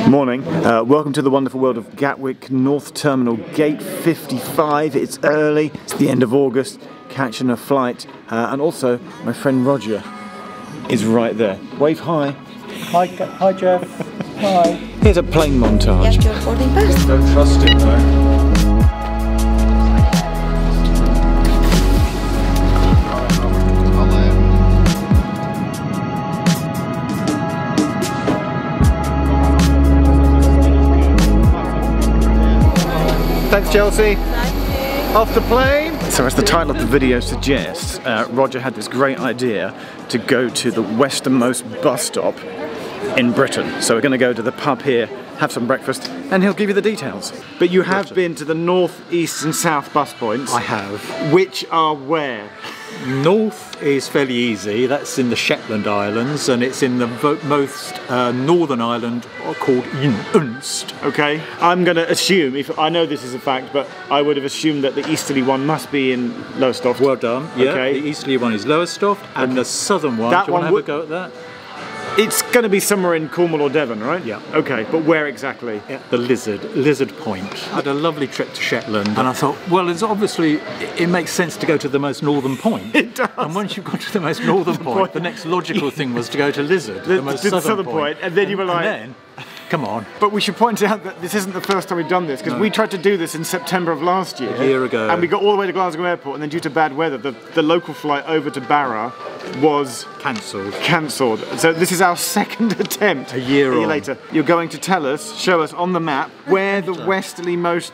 Morning. Welcome to the wonderful world of Gatwick North Terminal, Gate 55. It's early, it's the end of August, catching a flight, and also my friend Roger is right there. Wave hi. Hi Jeff. Hi. Here's a plane montage. Get your boarding pass. Don't trust it though. Thanks, Chelsea. Off the plane. So as the title of the video suggests, Roger had this great idea to go to the westernmost bus stop in Britain. So we're going to go to the pub here, have some breakfast, and he'll give you the details. But you have been to the north, east and south bus points. I have. Which are where? North is fairly easy, that's in the Shetland Islands, and it's in the most northern island called Unst. Okay, I'm going to assume, if I know this is a fact, but I would have assumed that the easterly one must be in Lowestoft. Well done. Yeah, okay. The easterly one is Lowestoft, and the southern one, That do you want to one have a go at that? It's going to be somewhere in Cornwall or Devon, right? Yeah. Okay, but where exactly? At the Lizard Point. I had a lovely trip to Shetland, and I thought, well, it's obviously, it makes sense to go to the most northern point. It does. And once you've got to the most northern point, the next logical thing was to go to Lizard, the most southern point. And then you were like... And then, come on. But we should point out that this isn't the first time we've done this, because we tried to do this in September of last year. A year ago. And we got all the way to Glasgow Airport, and then due to bad weather, the local flight over to Barra was... Cancelled. So this is our second attempt. A year later. You're going to tell us, show us on the map, where the westerly-most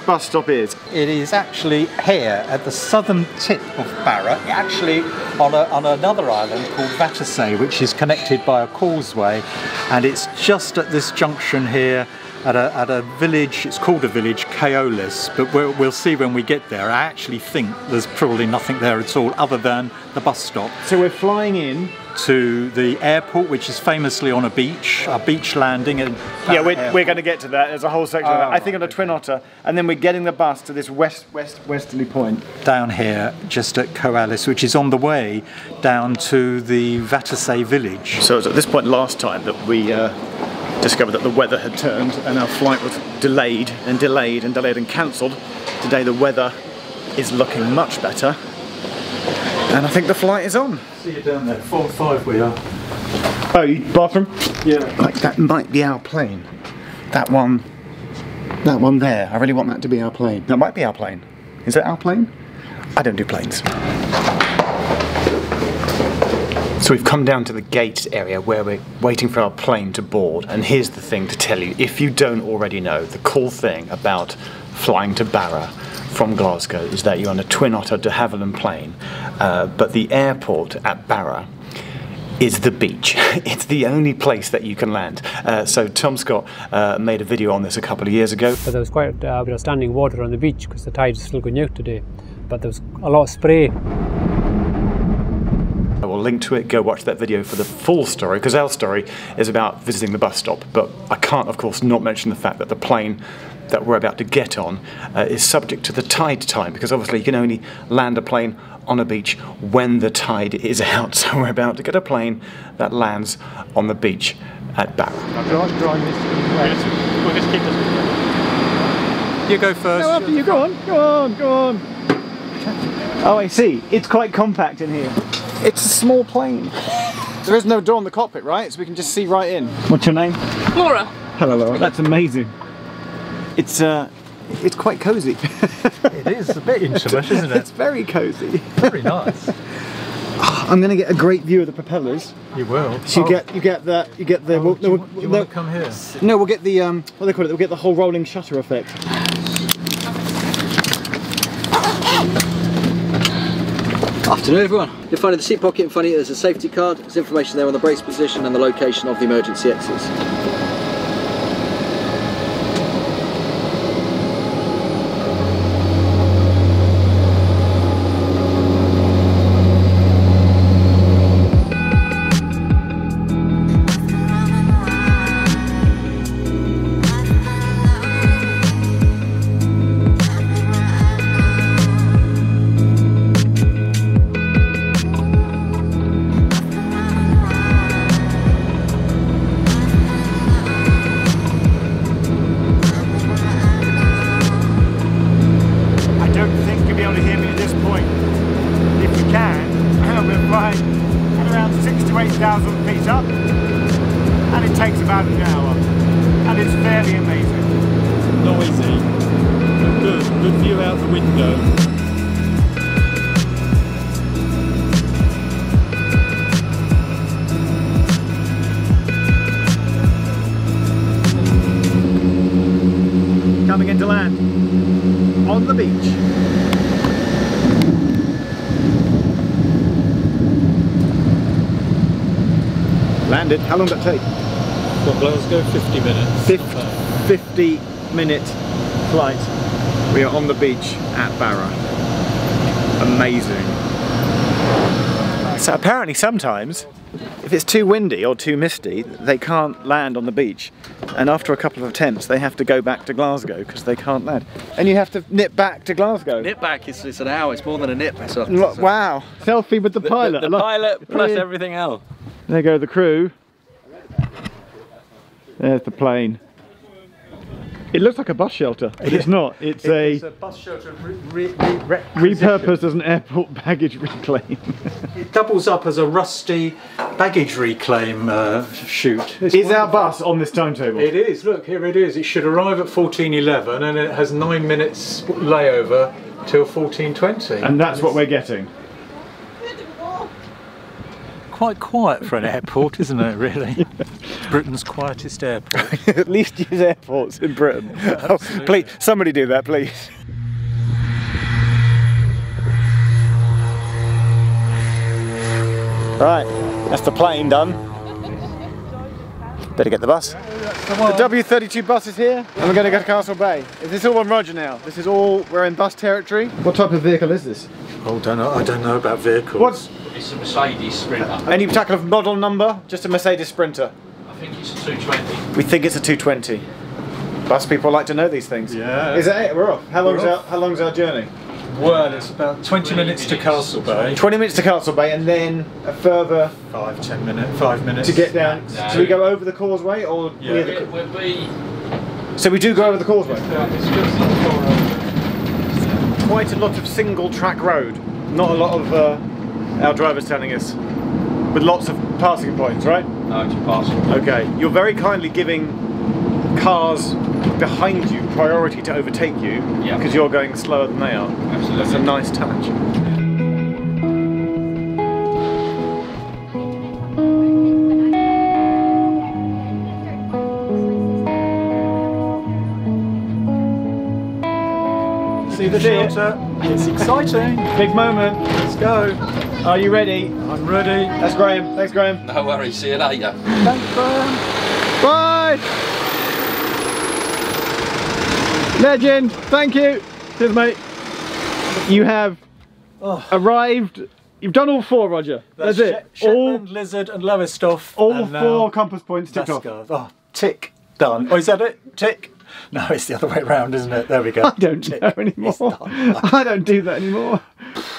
bus stop is. It is actually here at the southern tip of Barra, actually on another island called Vatersay, which is connected by a causeway, and it's just at this junction here at a village. It's called a village, Keolis, but we'll see when we get there. I actually think there's probably nothing there at all other than the bus stop. So we're flying in to the airport, which is famously on a beach landing. Yeah, we're going to get to that. There's a whole section of that. I think on a Twin Otter, and then we're getting the bus to this westerly point. Down here, just at Keolis, which is on the way down to the Vatersay village. So it was at this point last time that we discovered that the weather had turned and our flight was delayed and cancelled. Today the weather is looking much better, and I think the flight is on. See you down there, 4-5 we are. Oh, bathroom? Yeah. Like, that might be our plane. That one there. I really want that to be our plane. That might be our plane. Is it our plane? I don't do planes. So we've come down to the gate area where we're waiting for our plane to board, and here's the thing to tell you, if you don't already know, the cool thing about flying to Barra from Glasgow is that you're on a Twin Otter de Havilland plane, but the airport at Barra is the beach. It's the only place that you can land. So Tom Scott made a video on this a couple of years ago. But there was quite a bit of standing water on the beach because the tide is still going out today, but there was a lot of spray. I will link to it, go watch that video for the full story, because our story is about visiting the bus stop, but I can't of course not mention the fact that the plane that we're about to get on is subject to the tide time, because obviously you can only land a plane on a beach when the tide is out, so we're about to get a plane that lands on the beach at Barra. You go first. No, after you, go on. Oh, I see, it's quite compact in here. It's a small plane. There is no door in the cockpit, right? So we can just see right in. What's your name? Laura. Hello, Laura. That's amazing. It's quite cosy. It is a bit intimate, isn't it? It's very cosy. Very nice. I'm going to get a great view of the propellers. You will. So you get the. Do you want to come here? No, we'll get the what do they call it? We'll get the whole rolling shutter effect. Afternoon everyone. You'll find in the seat pocket in front of you there's a safety card. There's information there on the brace position and the location of the emergency exits. 6,000 to 8,000 feet up, and it takes about an hour, and it's fairly amazing. Noisy, but good view out the window. Coming into land on the beach. Landed. How long did that take? From Glasgow, 50 minutes. 50-minute flight. We are on the beach at Barra. Amazing. So apparently sometimes, if it's too windy or too misty, they can't land on the beach. And after a couple of attempts, they have to go back to Glasgow because they can't land. And you have to nip back to Glasgow. Nip back, it's an hour, it's more than a nip. So. Wow. Selfie with the pilot. The pilot plus everything else. There go the crew. There's the plane. It looks like a bus shelter. It's not. It's a bus shelter repurposed as an airport baggage reclaim. It doubles up as a rusty baggage reclaim chute. Is our bus on this timetable? It is. Look, here it is. It should arrive at 14:11, and it has 9 minutes layover till 14:20. And that's what we're getting. Quite quiet for an airport, isn't it, really? Britain's quietest airport. At least use airports in Britain. Oh, please, somebody do that, please. Right, that's the plane done. Better get the bus. The W32 bus is here, and we're going to go to Castle Bay. Is this all on Roger now? This is all, we're in bus territory. What type of vehicle is this? Oh, I don't know about vehicles. It's a Mercedes Sprinter. Any particular model number? Just a Mercedes Sprinter. I think it's a 220. We think it's a 220. Bus people like to know these things. Yeah. Is that it? We're off. How long's our journey? Well, it's about 20 minutes to Castle Bay. 20 minutes to Castle Bay, and then a further 5 minutes to get down. No. So we go over the causeway, or near the We'll be... So we do go over the causeway. It's just Quite a lot of single track road. Not a lot of our drivers telling us, with lots of passing points, right? No, it's a parcel. Okay. You're very kindly giving cars behind you priority to overtake you because you're going slower than they are. Absolutely. That's a nice touch. See the shelter. It's exciting. Big moment. Let's go. Are you ready? I'm ready. That's Graham. Thanks, Graham. No worries, see you later. Thanks, Graham. Bye! Legend! Thank you! Cheers, mate. You have arrived. You've done all 4, Roger. That's it. Shetland, Lizard and Lowestoft. All and 4 compass points ticked off. Lascaux. Oh, tick. Done. Oh, is that it? Tick. No, it's the other way around, isn't it? There we go. I don't know anymore. I don't do that anymore.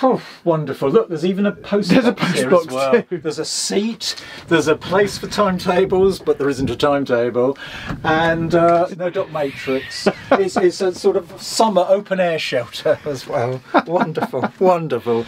Oh, wonderful. Look, there's even a post There's a box post here box as well. too. There's a seat, there's a place for timetables, but there isn't a timetable. And no dot matrix. It's a sort of summer open air shelter as well. Wonderful, wonderful.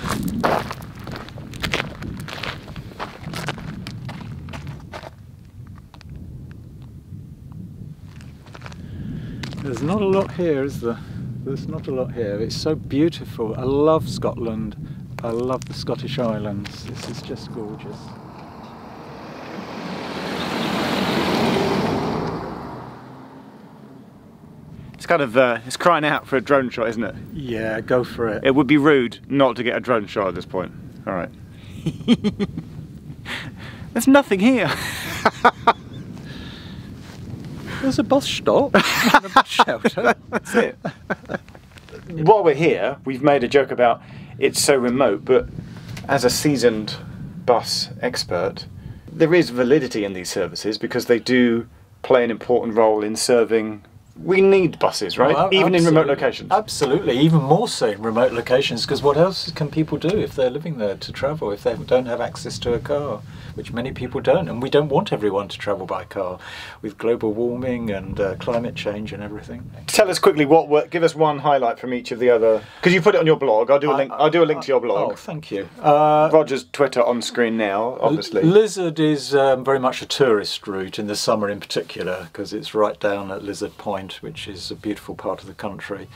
There's not a lot here, is there? There's not a lot here. It's so beautiful. I love Scotland. I love the Scottish Islands. This is just gorgeous. It's kind of, it's crying out for a drone shot, isn't it? Yeah, go for it. It would be rude not to get a drone shot at this point. All right. There's nothing here. There's a bus stop and a bus shelter. That's it. While we're here, we've made a joke about it's so remote, but as a seasoned bus expert, there is validity in these services because they do play an important role in serving we need buses, right? Well, even in remote absolutely. locations. Absolutely, even more so in remote locations, because what else can people do if they're living there to travel, if they don't have access to a car, which many people don't, and we don't want everyone to travel by car with global warming and climate change and everything. Tell us quickly give us one highlight from each of the other, because you put it on your blog. I'll do a link. I'll do a link to your blog. Oh, thank you. Roger's Twitter on screen now, obviously. Lizard is very much a tourist route in the summer in particular, because it's right down at Lizard Point, which is a beautiful part of the country.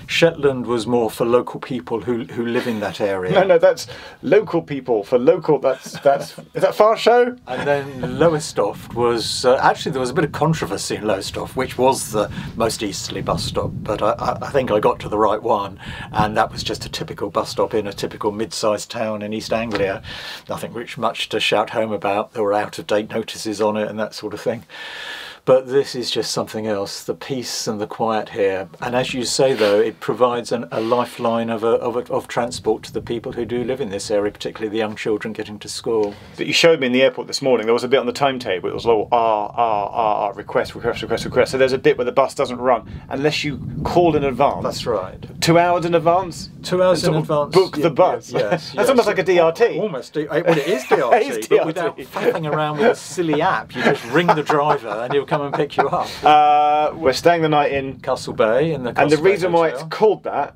Shetland was more for local people who live in that area. No, that's local people. For local, that's is that Far Show? And then Lowestoft was actually, there was a bit of controversy in Lowestoft, which was the most easterly bus stop, but I think I got to the right one, and that was just a typical bus stop in a typical mid-sized town in East Anglia. Nothing much to shout home about. There were out-of-date notices on it and that sort of thing. But this is just something else, the peace and the quiet here. And as you say, though, it provides a lifeline of transport to the people who do live in this area, particularly the young children getting to school. That you showed me in the airport this morning, there was a bit on the timetable, it was all request. So there's a bit where the bus doesn't run unless you call in advance. That's right. 2 hours in advance? 2 hours in Sort of advance. book the bus. Yes. That's almost like a DRT. Almost. Well, it is DRT, It is but DRT. without faffing around with a silly app. You just ring the driver and he'll come and pick you up. We're staying the night in Castle Bay in the Castle and the Bay reason why it's Hotel called that,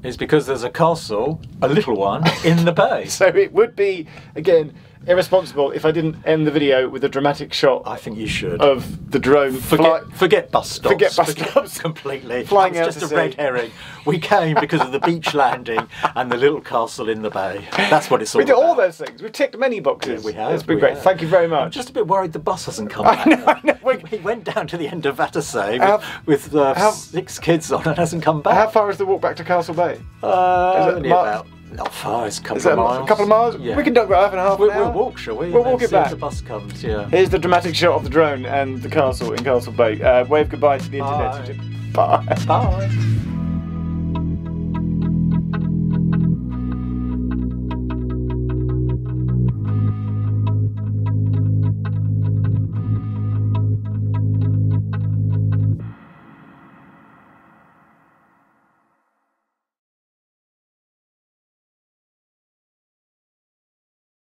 is because there's a castle, a little one, in the bay. so it would be, again, irresponsible if I didn't end the video with a dramatic shot I think you should. of the drone Forget bus stops. Forget bus stops. Completely. Flying That's out just to a red sea. herring. We came because of the beach landing and the little castle in the bay. That's what it's all We did about. all those things. We've ticked many boxes. Yeah, we have. It's been we great. have. Thank you very I'm much. just a bit worried the bus hasn't come back. I know. He went down to the end of Vatersay How- with 6 kids on and hasn't come back. How far is the walk back to Castle Bay? Only mar- about not far. It's a couple Is that of miles. a couple of miles? Yeah. We can do about half an hour. We'll walk, shall we? We'll And walk then it see if back. the bus comes. Yeah. Here's the dramatic shot of the drone and the castle in Castle Bay. Wave goodbye to the internet. Bye. Bye.